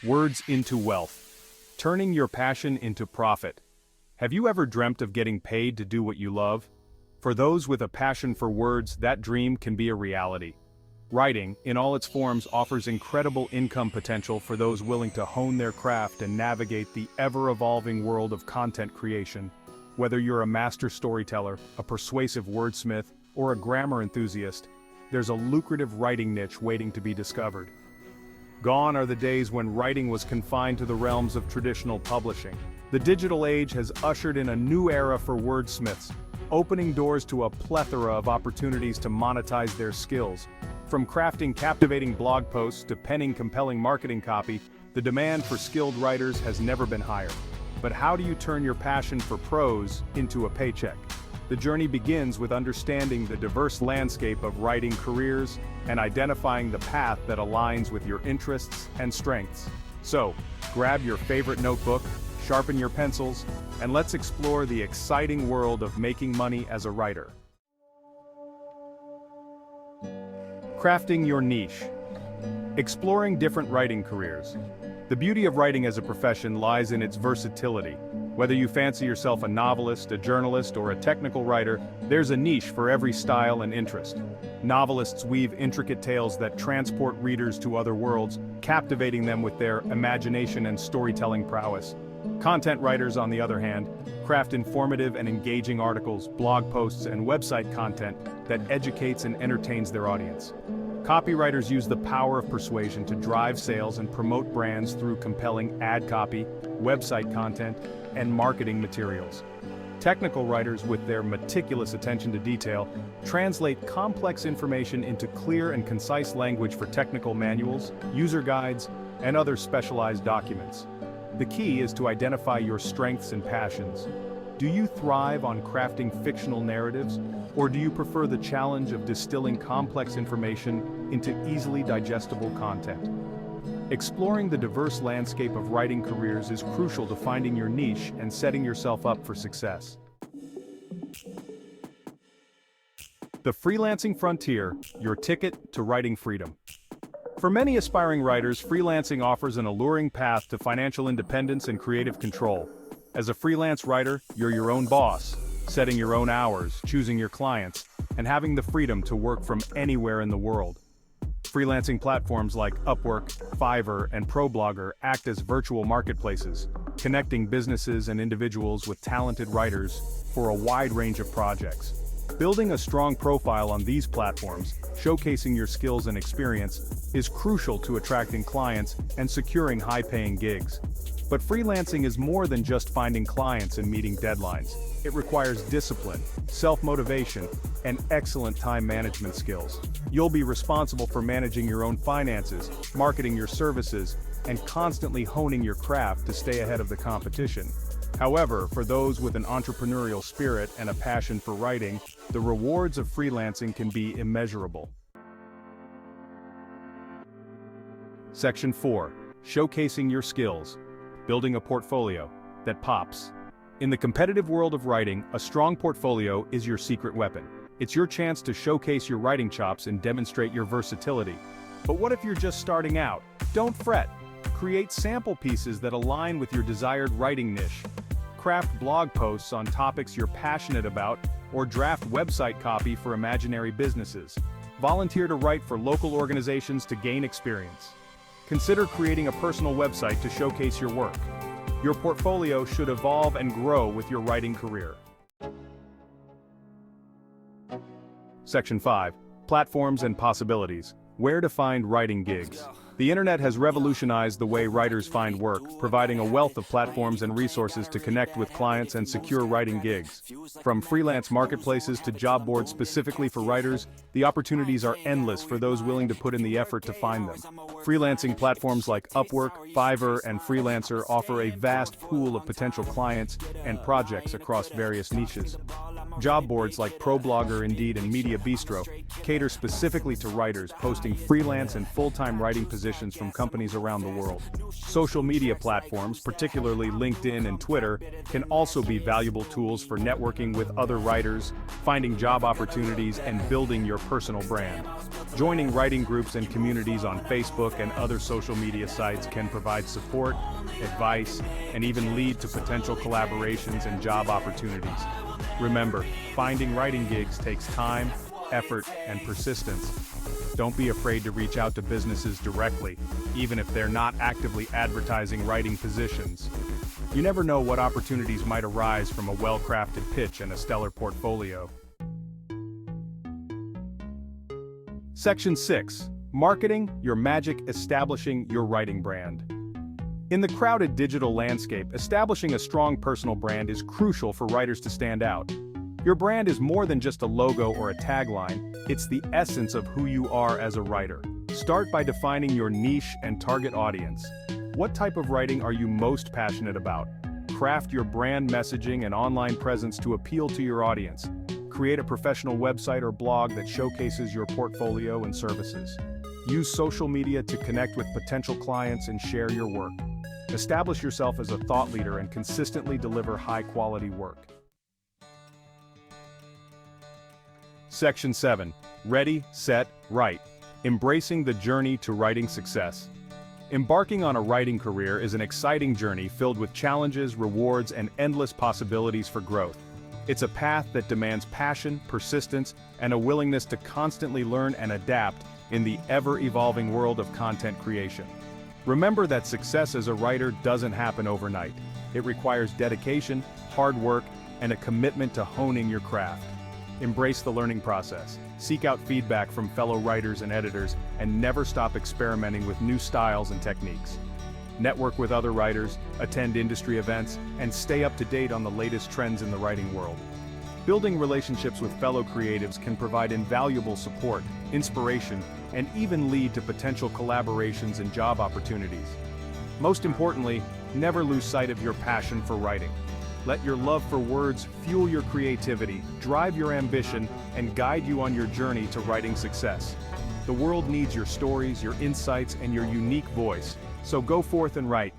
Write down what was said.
Words into wealth. Turning your passion into profit. Have you ever dreamt of getting paid to do what you love? For those with a passion for words, that dream can be a reality. Writing, in all its forms, offers incredible income potential for those willing to hone their craft and navigate the ever-evolving world of content creation. Whether you're a master storyteller, a persuasive wordsmith, or a grammar enthusiast, there's a lucrative writing niche waiting to be discovered. Gone are the days when writing was confined to the realms of traditional publishing. The digital age has ushered in a new era for wordsmiths, opening doors to a plethora of opportunities to monetize their skills. From crafting captivating blog posts to penning compelling marketing copy, the demand for skilled writers has never been higher. But how do you turn your passion for prose into a paycheck? The journey begins with understanding the diverse landscape of writing careers and identifying the path that aligns with your interests and strengths. So, grab your favorite notebook, sharpen your pencils, and let's explore the exciting world of making money as a writer. Crafting your niche. Exploring different writing careers. The beauty of writing as a profession lies in its versatility. Whether you fancy yourself a novelist, a journalist, or a technical writer, there's a niche for every style and interest. Novelists weave intricate tales that transport readers to other worlds, captivating them with their imagination and storytelling prowess. Content writers, on the other hand, craft informative and engaging articles, blog posts, and website content that educates and entertains their audience. Copywriters use the power of persuasion to drive sales and promote brands through compelling ad copy, website content, and marketing materials. Technical writers, with their meticulous attention to detail, translate complex information into clear and concise language for technical manuals, user guides, and other specialized documents. The key is to identify your strengths and passions. Do you thrive on crafting fictional narratives, or do you prefer the challenge of distilling complex information into easily digestible content? Exploring the diverse landscape of writing careers is crucial to finding your niche and setting yourself up for success. The freelancing frontier, your ticket to writing freedom. For many aspiring writers, freelancing offers an alluring path to financial independence and creative control. As a freelance writer, you're your own boss, setting your own hours, choosing your clients, and having the freedom to work from anywhere in the world. Freelancing platforms like Upwork, Fiverr, and ProBlogger act as virtual marketplaces, connecting businesses and individuals with talented writers for a wide range of projects. Building a strong profile on these platforms, showcasing your skills and experience, is crucial to attracting clients and securing high-paying gigs. But freelancing is more than just finding clients and meeting deadlines. It requires discipline, self-motivation, and excellent time management skills. You'll be responsible for managing your own finances, marketing your services, and constantly honing your craft to stay ahead of the competition. However, for those with an entrepreneurial spirit and a passion for writing, the rewards of freelancing can be immeasurable. Section 4. Showcasing your skills. Building a portfolio that pops. In the competitive world of writing, a strong portfolio is your secret weapon. It's your chance to showcase your writing chops and demonstrate your versatility. But what if you're just starting out? Don't fret. Create sample pieces that align with your desired writing niche. Craft blog posts on topics you're passionate about, or draft website copy for imaginary businesses. Volunteer to write for local organizations to gain experience. Consider creating a personal website to showcase your work. Your portfolio should evolve and grow with your writing career. Section 5. Platforms and possibilities. Where to find writing gigs. The internet has revolutionized the way writers find work, providing a wealth of platforms and resources to connect with clients and secure writing gigs. From freelance marketplaces to job boards specifically for writers, the opportunities are endless for those willing to put in the effort to find them. Freelancing platforms like Upwork, Fiverr, and Freelancer offer a vast pool of potential clients and projects across various niches. Job boards like ProBlogger, Indeed, and Media Bistro cater specifically to writers posting freelance and full-time writing positions from companies around the world. Social media platforms, particularly LinkedIn and Twitter, can also be valuable tools for networking with other writers, finding job opportunities, and building your personal brand. Joining writing groups and communities on Facebook and other social media sites can provide support, advice, and even lead to potential collaborations and job opportunities. Remember, finding writing gigs takes time, effort, and persistence. Don't be afraid to reach out to businesses directly, even if they're not actively advertising writing positions. You never know what opportunities might arise from a well-crafted pitch and a stellar portfolio. Section 6. Marketing your magic, establishing your writing brand. In the crowded digital landscape, establishing a strong personal brand is crucial for writers to stand out. Your brand is more than just a logo or a tagline, it's the essence of who you are as a writer. Start by defining your niche and target audience. What type of writing are you most passionate about? Craft your brand messaging and online presence to appeal to your audience. Create a professional website or blog that showcases your portfolio and services. Use social media to connect with potential clients and share your work. Establish yourself as a thought leader and consistently deliver high-quality work. Section 7. Ready, set, write. Embracing the journey to writing success. Embarking on a writing career is an exciting journey filled with challenges, rewards, and endless possibilities for growth. It's a path that demands passion, persistence, and a willingness to constantly learn and adapt in the ever-evolving world of content creation. Remember that success as a writer doesn't happen overnight. It requires dedication, hard work, and a commitment to honing your craft. Embrace the learning process. Seek out feedback from fellow writers and editors, and never stop experimenting with new styles and techniques. Network with other writers, attend industry events, and stay up to date on the latest trends in the writing world. Building relationships with fellow creatives can provide invaluable support, inspiration, and even lead to potential collaborations and job opportunities. Most importantly, never lose sight of your passion for writing. Let your love for words fuel your creativity, drive your ambition, and guide you on your journey to writing success. The world needs your stories, your insights, and your unique voice, so go forth and write.